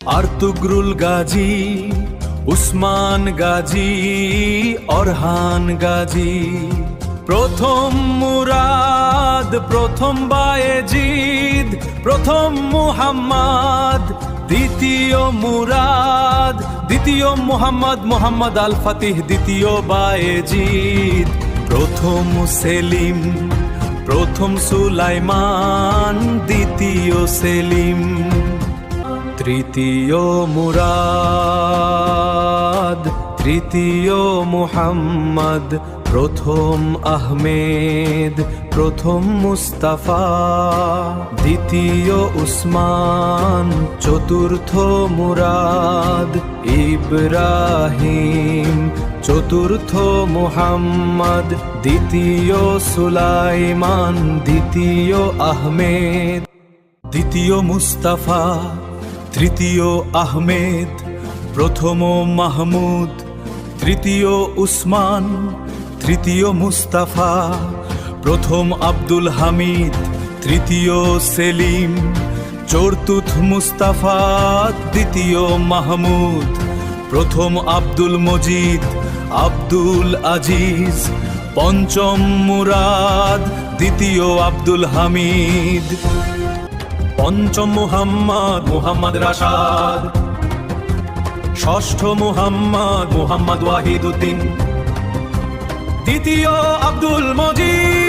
Ertugrul Gazi, Usman Gazi, অরহান Gazi. প্রথম মুরাদ, প্রথম বায়েজিদ, প্রথম মুহাম্মদ, দ্বিতীয় মুরাদ, দ্বিতীয় মুহাম্মদ, মুহাম্মদ আল ফাতিহ, দ্বিতীয় বায়েজিদ। প্রথম সেলিম, প্রথম সুলাইমান, দ্বিতীয় সেলিম। তৃতীয় মুরাদ, তৃতীয় মুহাম্মদ, প্রথম আহমেদ, প্রথম মুস্তাফা, দ্বিতীয় উসমান, চতুর্থ মুরাদ, ইব্রাহিম, চতুর্থ মুহাম্মদ, দ্বিতীয় সুলাইমান, দ্বিতীয় আহমেদ, দ্বিতীয় মুস্তাফা, তৃতীয় আহমেদ, প্রথম মাহমুদ, তৃতীয় উসমান, তৃতীয় মুস্তাফা, প্রথম আব্দুল হামিদ, তৃতীয় সেলিম, চতুর্থ মুস্তাফা, দ্বিতীয় মাহমুদ, প্রথম আব্দুল মজিদ, আব্দুল আজিজ, পঞ্চম মুরাদ, দ্বিতীয় আব্দুল হামিদ, পঞ্চম মুহাম্মদ, মুহাম্মদ রাশাদ, ষষ্ঠ মুহাম্মদ, মুহাম্মদ ওয়াহিদুদ্দিন, দ্বিতীয় আব্দুল মজিদ।